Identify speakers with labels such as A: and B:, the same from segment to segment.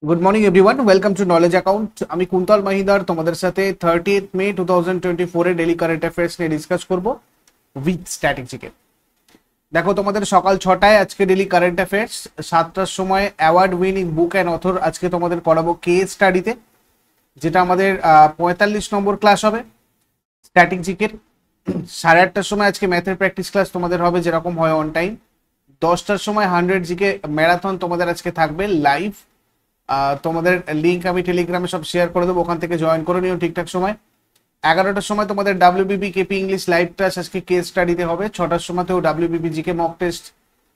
A: Good morning everyone, welcome to knowledge account. আমি কুন্তল মাহিদার তোমাদের সাথে 30th মে 2024 এ ডেলি কারেন্ট অ্যাফেয়ার্স নিয়ে ডিসকাস করব উইথ স্ট্র্যাটেজিকে। দেখো, তোমাদের সকাল 6টায় আজকে ডেলি কারেন্ট অ্যাফেয়ার্স, 7টার সময় award winning book and author আজকে তোমাদের করাবো কেস স্টাডিতে, যেটা আমাদের 45 নম্বর ক্লাস হবে স্ট্র্যাটেজিকের। 8:30টার সময় আজকে ম্যাথের প্র্যাকটিস ক্লাস তোমাদের হবে যেরকম হয় অন টাইম। 10টার সময় 100 জিকে ম্যারাথন তোমাদের আজকে থাকবে লাইভ। তোমাদের লিঙ্ক আমি টেলিগ্রামে সব শেয়ার করে দেবো, ওখান থেকে জয়েন করে নিও ঠিকঠাক সময়। 11টার সময় তোমাদের WBP KP English live class আজকে কেস স্টাডিতে হবে। 6টার সময়তেও WBP GK mock test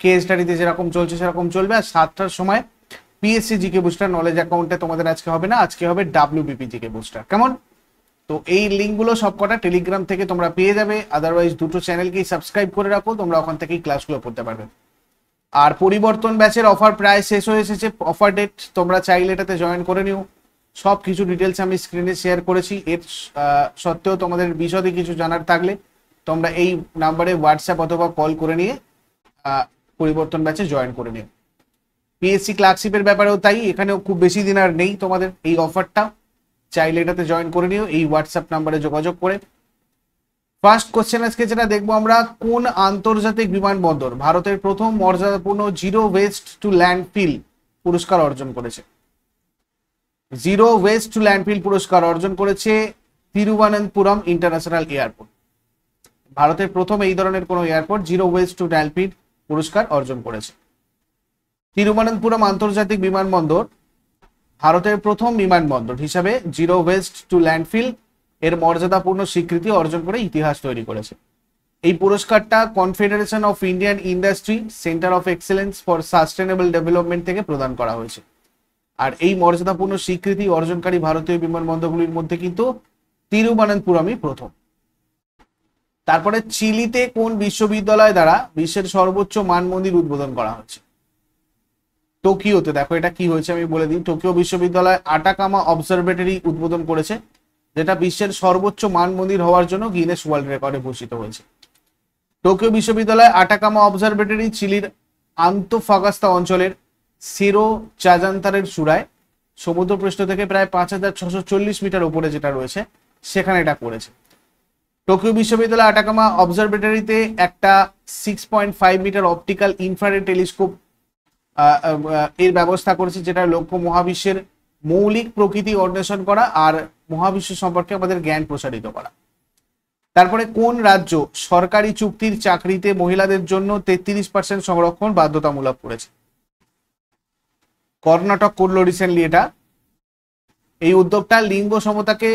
A: case স্টাডিতে যেরকম চলছে সেরকম চলবে। আর 7টার সময় পিএসসি জিকে বুস্টার নলেজ অ্যাকাউন্টে তোমাদের আজকে হবে না, আজকে হবে ডাব্লিউবিপি জিকে বুস্টার। কেমন? তো এই লিঙ্কগুলো সবকটা টেলিগ্রাম থেকে তোমরা পেয়ে যাবে। আদারওয়াইজ দুটো চ্যানেলকেই সাবস্ক্রাইব করে রাখো, তোমরা ওখান থেকেই ক্লাসগুলো করতে পারবে। আর পরিবর্তন ব্যাচের অফার প্রায় শেষ হয়ে এসেছে, অফার ডেট তোমরা চাইলে এটাতে জয়েন করে নিও। সব কিছু ডিটেলস আমি স্ক্রিনে শেয়ার করেছি। এর সত্ত্বেও তোমাদের বিশদে কিছু জানার থাকলে তোমরা এই নাম্বারে হোয়াটসঅ্যাপ অথবা কল করে নিয়ে পরিবর্তন ব্যাচে জয়েন করে নিও। পিএসসি ক্লার্কশিপের ব্যাপারেও তাই, এখানেও খুব বেশি দিন আর নেই তোমাদের এই অফারটা, চাইলে এটাতে জয়েন করে নিও এই হোয়াটসঅ্যাপ নাম্বারে যোগাযোগ করে। ফার্স্ট কোশ্চেন আজকে যেটা দেখবো আমরা, কোন আন্তর্জাতিক বিমানবন্দর ভারতের প্রথম মর্যাদাপূর্ণ জিরো ওয়েস্ট টু ল্যান্ডফিল পুরস্কার অর্জন করেছে? জিরো ওয়েস্ট টু ল্যান্ডফিল পুরস্কার অর্জন করেছে তিরুবনন্তপুরম ইন্টারন্যাশনাল এয়ারপোর্ট। ভারতের প্রথম এই ধরনের কোন airport zero waste to landfill পুরস্কার অর্জন করেছে। তিরুবনন্তপুরম আন্তর্জাতিক বিমানবন্দর ভারতের প্রথম বিমানবন্দর হিসাবে জিরো ওয়েস্ট টু ল্যান্ডফিল এর মর্যাদাপূর্ণ স্বীকৃতি অর্জন করে ইতিহাস তৈরি করেছে। এই পুরস্কারটা confederation of Indian industry centre of excellence for sustainable development থেকে প্রদান করা হয়েছে। আর এই মর্যাদাপূর্ণ স্বীকৃতি অর্জনকারী ভারতীয় বিমানবন্দরগুলির মধ্যে কিন্তু তিরুবনন্তপুরমই প্রথম। তারপরে চিলিতে কোন বিশ্ববিদ্যালয় দ্বারা বিশ্বের সর্বোচ্চ মানমন্দির উদ্বোধন করা হয়েছে? টোকিওতে। দেখো এটা কি হয়েছে আমি বলে দিই। টোকিও বিশ্ববিদ্যালয় আটাকামা অবজারভেটরি উদ্বোধন করেছে, যেটা বিশ্বের সর্বোচ্চ মানমন্দির হওয়ার জন্য গিনেস ওয়ার্ল্ড রেকর্ডে ভূষিত হয়েছে। টোকিও বিশ্ববিদ্যালয় আটাকামা অবজারভেটরি চিলির আন্তফাগাস্তা অঞ্চলের সেরো চাজান্তারের চূড়ায় সমুদ্রপৃষ্ঠ থেকে প্রায় 5640 মিটার উপরে যেটা রয়েছে সেখানে এটা করেছে। টোকিও বিশ্ববিদ্যালয় আটাকামা অবজারভেটরিতে একটা 6.5 মিটার অপটিক্যাল ইনফ্রারেড টেলিস্কোপ এর ব্যবস্থা করেছে, যেটা লক্ষ্য মহাবিশ্বের মৌলিক প্রকৃতি অন্বেষণ করা আর মহাবিশ্ব সম্পর্কে আমাদের জ্ঞান প্রসারিত করা। তারপরে কোন রাজ্য সরকারি চুক্তির চাকরিতে মহিলাদের জন্য 33% সংরক্ষণ বাধ্যতামূলক করেছে? কর্ণাটক করলো রিসেন্টলি এটা। এই উদ্যোগটা লিঙ্গ সমতাকে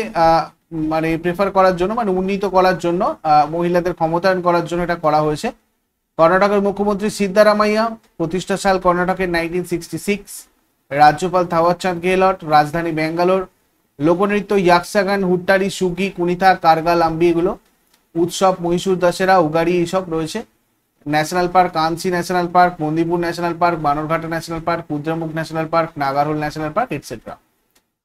A: মানে প্রেফার করার জন্য, মানে উন্নীত করার জন্য, মহিলাদের ক্ষমতায়ন করার জন্য এটা করা হয়েছে। কর্ণাটকের মুখ্যমন্ত্রী সিদ্ধারামাইয়া, প্রতিষ্ঠা সাল কর্ণাটকের 1966, রাজ্যপাল থাওয়ারচাঁদ গেহলট, রাজধানী ব্যাঙ্গালোর, লোকনৃত্য ইয়াকসাগান, হুট্টারি, সুগি, কুনিথা, কারগা, লাম্বি, এগুলো উৎসব, মহীশূর দশেরা, উগাড়ি, এইসব রয়েছে। ন্যাশনাল পার্ক কানসি ন্যাশনাল পার্ক, মন্দিপুর national park, Bannerghatta national park, Kudremukh national park, Nagarhole national park, etcetera.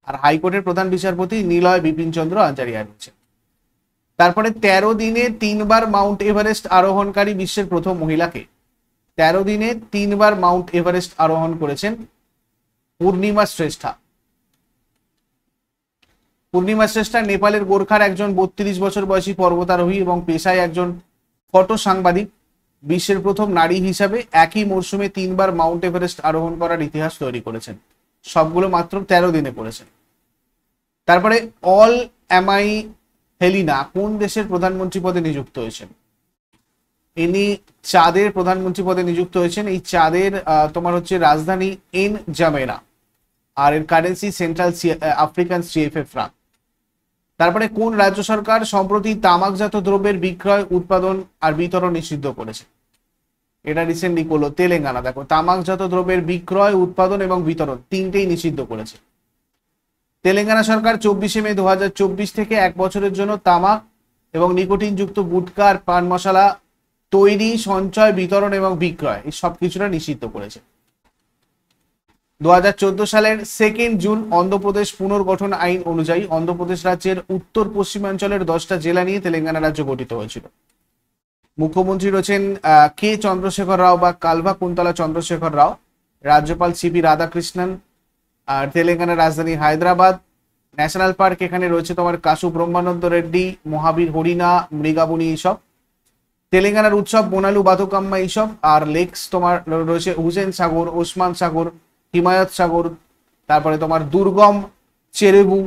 A: আর হাইকোর্টের প্রধান বিচারপতি নিলয় বিপিন চন্দ্র আচারিয়া রয়েছে। তারপরে 13 দিনে 3বার মাউন্ট এভারেস্ট আরোহণকারী বিশ্বের প্রথম মহিলাকে? 13 দিনে 3বার মাউন্ট এভারেস্ট আরোহণ করেছেন পূর্ণিমা শ্রেষ্ঠা। পূর্ণিমা শ্রেষ্ঠা নেপালের গোর্খার একজন 32 বছর বয়সী পর্বতারোহী এবং পেশায় একজন ফটো সাংবাদিক। বিশ্বের প্রথম নারী হিসাবে একই মরশুমে 3বার মাউন্ট এভারেস্ট আরোহণ করার ইতিহাস তৈরি করেছেন। সবগুলো মাত্র 13 দিনে করেছেন। তারপরে অল এমাই হেলিনা কোন দেশের প্রধানমন্ত্রী পদে নিযুক্ত হয়েছেন? ইনি চাঁদের প্রধানমন্ত্রী পদে নিযুক্ত হয়েছেন। এই চাঁদের তোমার হচ্ছে রাজধানী এন জামেরা, আর এর currency Central African CFA franc. তারপরে কোন রাজ্য সরকার সম্প্রতি তামাকজাত দ্রব্যের বিক্রয়, উৎপাদন আর বিতরণ নিষিদ্ধ করেছে? এটা রিসেন্টলি করলো তেলেঙ্গানা। দেখো, তামাকজাত দ্রব্যের বিক্রয়, উৎপাদন এবং বিতরণ তিনটেই নিষিদ্ধ করেছে তেলেঙ্গানা সরকার। 24 মে 2024 থেকে 1 বছরের জন্য তামাক এবং নিকোটিন যুক্ত গুটখা আর পান মশলা তৈরি, সঞ্চয়, বিতরণ এবং বিক্রয় এই সব কিছুটা নিষিদ্ধ করেছে। 2014 সালের 2 জুন অন্ধ্রপ্রদেশ পুনর্গঠন আইন অনুযায়ী অন্ধ্রপ্রদেশ রাজ্যের উত্তর পশ্চিমাঞ্চলের 10টা জেলা নিয়ে তেলেঙ্গানা রাজ্য গঠিত হয়েছিল। মুখ্যমন্ত্রী রয়েছেন কে চন্দ্রশেখর রাও বা কালভা কুন্তলা চন্দ্রশেখর রাও। রাজ্যপাল সিপি রাধাকৃষ্ণন, আর তেলেঙ্গানার রাজধানী হায়দ্রাবাদ। ন্যাশনাল পার্ক এখানে রয়েছে তোমার কাশু ব্রহ্মানন্দ রেড্ডি, মহাবীর হরিণা, মৃগাবনী এইসব। তেলেঙ্গানার উৎসব বোনালু বাতুকাম্মা এইসব। আর লেকস তোমার রয়েছে হুসেন সাগর, ওসমান সাগর, হিমায়ত সাগর, তারপরে তোমার Durgam, Cheruvu,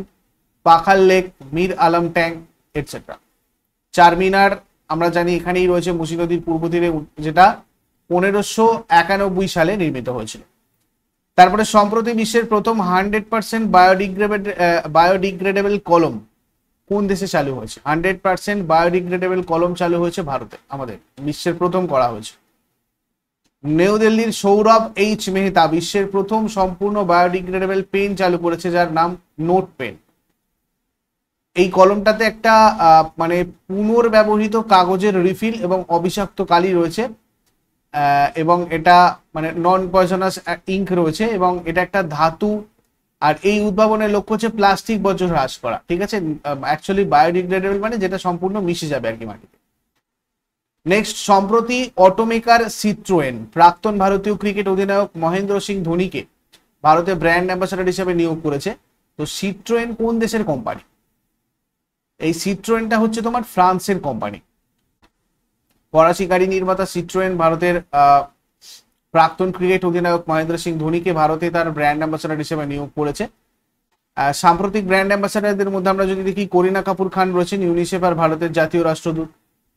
A: Pakhal lake, Mir Alam tank etcetera. Charminar আমরা জানি এখানেই রয়েছে মুসি নদীর পূর্ব তীরে, যেটা 1591 সালে নির্মিত হয়েছিল। তারপরে সম্প্রতি বিশ্বের প্রথম 100% বায়োডিগ্রেডেবল কলম কোন দেশে চালু হয়েছে? 100% বায়োডিগ্রেডেবল কলম চালু হয়েছে ভারতে, আমাদের বিশ্বের প্রথম করা হয়েছে। নিউ দিল্লির সৌরভ এইচ মেহতা বিশ্বের প্রথম সম্পূর্ণ বায়োডিগ্রেডেবল পেন চালু করেছে, যার নাম নোট পেন। এই কলমটাতে একটা মানে পুনর্ব্যবহৃত কাগজের রিফিল এবং অবিষাক্ত কালি রয়েছে, এবং এটা মানে নন পয়জনাস ইঙ্ক রয়েছে, এবং এটা একটা ধাতু। আর এই উদ্ভাবনের লক্ষ্য হচ্ছে প্লাস্টিক বর্জ্য হ্রাস করা, ঠিক আছে। অ্যাকচুয়ালি বায়োডিগ্রেডেবল মানে যেটা সম্পূর্ণ মিশে যাবে আর কি মাটিতে। নেক্সট, সম্প্রতি অটোমেকার সিট্রোয়েন প্রাক্তন ভারতীয় ক্রিকেট অধিনায়ক মহেন্দ্র সিং ধোনিকে ভারতে ব্র্যান্ড অ্যাম্বাসাডার হিসেবে নিয়োগ করেছে। তো সিট্রোয়েন কোন দেশের কোম্পানি? এই সিট্রোয়েনটা হচ্ছে তোমার ফ্রান্সের কোম্পানি। ফরাসি গাড়ি নির্মাতা সিট্রোয়েন ভারতের প্রাক্তন ক্রিকেট অধিনায়ক মহেন্দ্র সিং ধোনিকে ভারতে তার ব্র্যান্ড অ্যাম্বাসাডার হিসেবে নিয়োগ করেছে। সাম্প্রতিক ব্র্যান্ড অ্যাম্বাসাডারদের মধ্যে আমরা যদি দেখি, করিনা কাপুর খান রয়েছেন ইউনিসেফ আর ভারতের জাতীয় রাষ্ট্রদূত।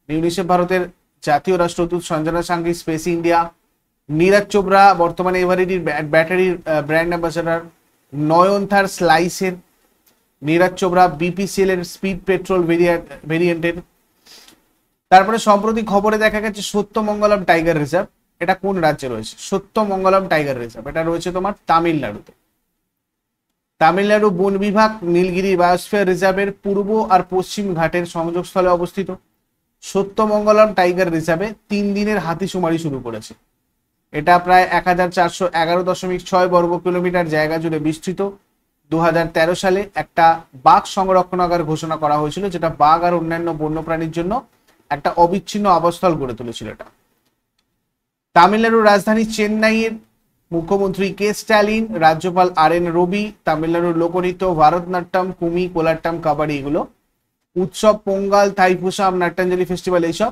A: ইউনিসেফ ভারতের জাতীয় রাষ্ট্রদূত, সঞ্জনা সাঙ্গি স্পেস ইন্ডিয়া, নীরজ চোপড়া বর্তমানে এভারেডির ব্যাটারির ব্র্যান্ড অ্যাম্বাসাডার, নয়নথার স্লাইসের, নীরজ চোপড়া বিপিসিএল এর স্পিড পেট্রোল ভেরিয়েন্টের। তারপরে সম্প্রতি খবরে দেখা গেছে সত্যমঙ্গলম টাইগার রিজার্ভ, এটা কোন রাজ্যে রয়েছে? সত্যমঙ্গলম টাইগার রিজার্ভ এটা রয়েছে তোমার তামিলনাড়ুতে। তামিলনাড়ু বন বিভাগ নীলগিরি বায়োস্ফিয়ার রিজার্ভের পূর্ব আর পশ্চিম ঘাটের সংযোগস্থলে অবস্থিত। সত্যমঙ্গলম টাইগার রিজার্ভে 3 দিনের হাতিশুমারি শুরু করেছে। এটা প্রায় 1411.6 বর্গ কিলোমিটার জায়গা জুড়ে বিস্তৃত। 2013 সালে একটা বাঘ সংরক্ষণাগার ঘোষণা করা হয়েছিল, যেটা বাঘ আর অন্যান্য বন্যপ্রাণীর জন্য একটা অবিচ্ছিন্ন আবাসস্থল গড়ে তুলেছিল এটা। তামিলনাড়ুর রাজধানী চেন্নাইয়ের মুখ্যমন্ত্রী কে স্ট্যালিন, রাজ্যপাল RN রবি, তামিলনাড়ুর লোকনৃত্য ভারতনাট্যম, কুমি, কোলাট্টম, কাবাডি এগুলো, উৎসব পোঙ্গাল, থাইপুসাম, নাট্যাঞ্জলি ফেস্টিভ্যাল এইসব।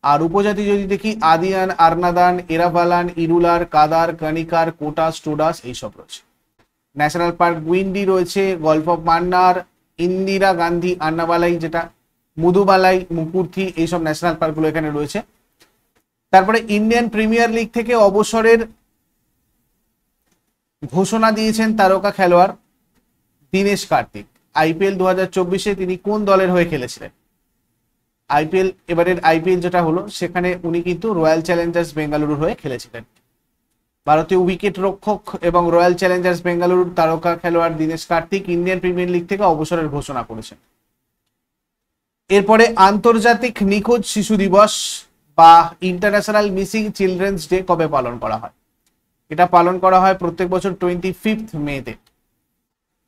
A: আর উপজাতি যদি দেখি, আদিয়ান, আর্নাদান, এরাভালান, ইরুলার, কাদার, কনিকার, কোটাস, টোডাস এইসব রয়েছে। ন্যাশনাল পার্ক গুইন্ডি রয়েছে, গল্ফ অফ মান্নার, ইন্দিরা গান্ধী আন্নাবালাই যেটা, মুদুবালাই, মুকুর্থি এইসব ন্যাশনাল পার্কগুলো এখানে রয়েছে। তারপরে ইন্ডিয়ান প্রিমিয়ার লিগ থেকে অবসরের ঘোষণা দিয়েছেন তারকা খেলোয়াড় দীনেশ কার্তিক। IPL 2024-এ তিনি কোন দলের হয়ে খেলেছিলেন? এবারের IPL যেটা হলো সেখানে উনি কিন্তু রয়্যাল চ্যালেঞ্জার্স বেঙ্গালুরুর হয়ে খেলেছিলেন। ভারতীয় উইকেট রক্ষক এবং রয়্যাল চ্যালেঞ্জার্স বেঙ্গালুরুর তারকা খেলোয়াড় Dinesh Kartik Indian premier league থেকে অবসরের ঘোষণা করেছেন। এরপরে আন্তর্জাতিক নিখোঁজ শিশু দিবস বা ইন্টারন্যাশনাল মিসিং চিলড্রেন্স ডে কবে পালন করা হয়? এটা পালন করা হয় প্রত্যেক বছর 25 মেতে।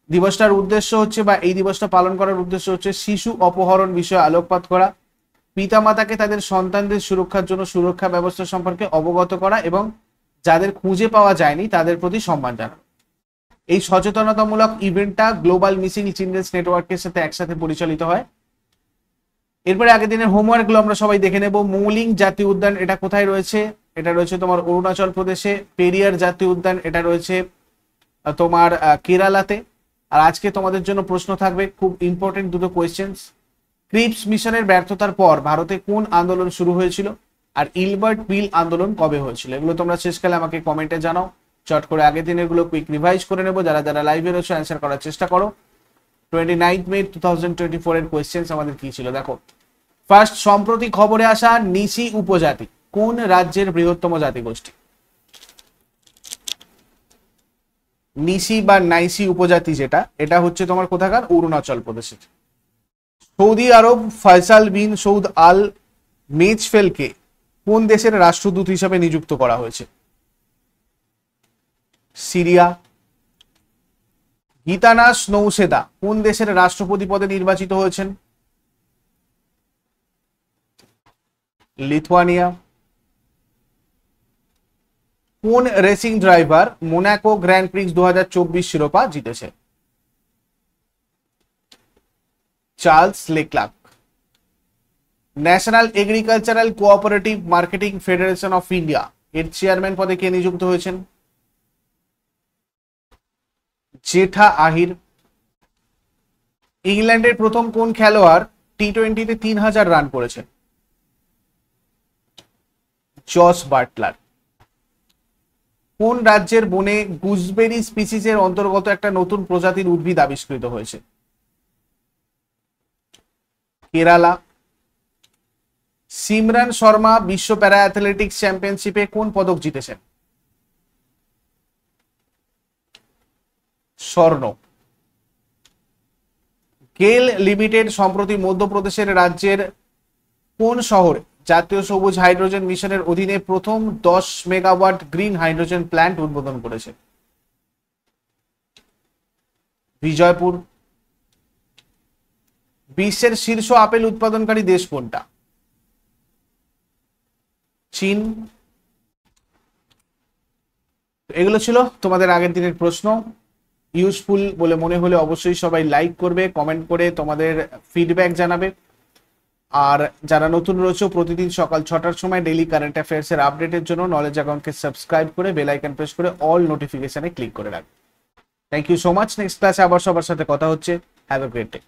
A: দিবসটার উদ্দেশ্য হচ্ছে, বা এই দিবসটা পালন করার উদ্দেশ্য হচ্ছে শিশু অপহরণ বিষয়ে আলোকপাত করা, পিতামাতাকে তাদের সন্তানদের সুরক্ষার জন্য সুরক্ষা ব্যবস্থা সম্পর্কে অবগত করা এবং যাদের খুঁজে পাওয়া যায়নি তাদের প্রতি সম্মান জানানো। এই সচেতনতামূলক ইভেন্টটা গ্লোবাল মিসিং চিলড্রেন্স নেটওয়ার্কের সাথে একসাথে পরিচালিত হয়। এরপরে আগের দিনের হোমওয়ার্কগুলো আমরা সবাই দেখে নেব। মৌলিং জাতীয় উদ্যান এটা কোথায় রয়েছে? এটা রয়েছে তোমার অরুণাচল প্রদেশে। পেরিয়ার জাতীয় উদ্যান এটা রয়েছে তোমার কেরালাতে। আর আজকে তোমাদের জন্য প্রশ্ন থাকবে, খুব ইম্পর্টেন্ট দুটো কোয়েশ্চেন্স। ক্রিপস মিশনের ব্যর্থতার পর ভারতে কোন আন্দোলন শুরু হয়েছিল? আর ইলবার্ট বিল আন্দোলন কবে হয়েছিল? এগুলো তোমরা শেষকালে আমাকে কমেন্টে জানাও। চট করে আগের দিনের গুলো কুইক রিভাইজ করে নেবো। যারা যারা লাইভে রয়েছে অ্যান্সার করার চেষ্টা করো। 29 মে 2024 এর কোয়েশ্চেন্স আমাদের কি ছিল দেখো। ফার্স্ট, সম্প্রতি খবরে আসা নিসি উপজাতি কোন রাজ্যের বৃহত্তম জাতিগোষ্ঠী? নিসি বা নাইসি উপজাতি যেটা, এটা হচ্ছে তোমার কোথাকার? অরুণাচল প্রদেশের। সৌদি আরব ফয়সাল বিন সৌদ আল মেজফেলকে কোন দেশের রাষ্ট্রদূত হিসাবে নিযুক্ত করা হয়েছে? সিরিয়া। গীতানাস নৌসেদা কোন দেশের রাষ্ট্রপতি পদে নির্বাচিত হয়েছেন? লিথুয়ানিয়া। কোন racing driver Monaco grand Prix 2024 শিরোপা জিতেছে? Charles Leclerc. National agricultural cooperative marketing federation of India এর চেয়ারম্যান পদে কে নিযুক্ত হয়েছেন? জেঠা আহির। ইংল্যান্ডের প্রথম কোন খেলোয়াড় টি-20-তে 3000 রান করেছেন? Jos Buttler. কোন রাজ্যের বনে গুজবেরি স্পিসিসের অন্তর্গত একটা নতুন প্রজাতির উদ্ভিদ আবিষ্কৃত হয়েছে? কেরালা। সিমরান শর্মা বিশ্ব প্যারা অ্যাথলেটিক্স চ্যাম্পিয়নশিপে কোন পদক জিতেছেন? স্বর্ণ। গেল লিমিটেড সম্প্রতি মধ্যপ্রদেশের রাজ্যের কোন শহরে জাতীয় সবুজ হাইড্রোজেন মিশনের অধীনে প্রথম 10 মেগাওয়াট গ্রিন হাইড্রোজেন প্ল্যান্ট উদ্বোধন করেছে? বিজয়পুর। বিশ্বের শীর্ষ আপেল উৎপাদনকারী দেশ কোনটা? চীন। এগুলো ছিল তোমাদের আগের দিনের প্রশ্ন। ইউজফুল বলে মনে হলে অবশ্যই সবাই লাইক করবে, কমেন্ট করে তোমাদের ফিডব্যাক জানাবে। আর যারা নতুন রয়েছে প্রতিদিন সকাল 6টার সময় ডেইলি কারেন্ট অ্যাফেয়ার্স এর আপডেটের জন্য নলেজ অ্যাকাউন্টকে সাবস্ক্রাইব করে বেল আইকন প্রেস করে অল নোটিফিকেশনে ক্লিক করে রাখবে। Thank you so much. Next ক্লাসে আবার সবার সাথে কথা হচ্ছে। Have a great day.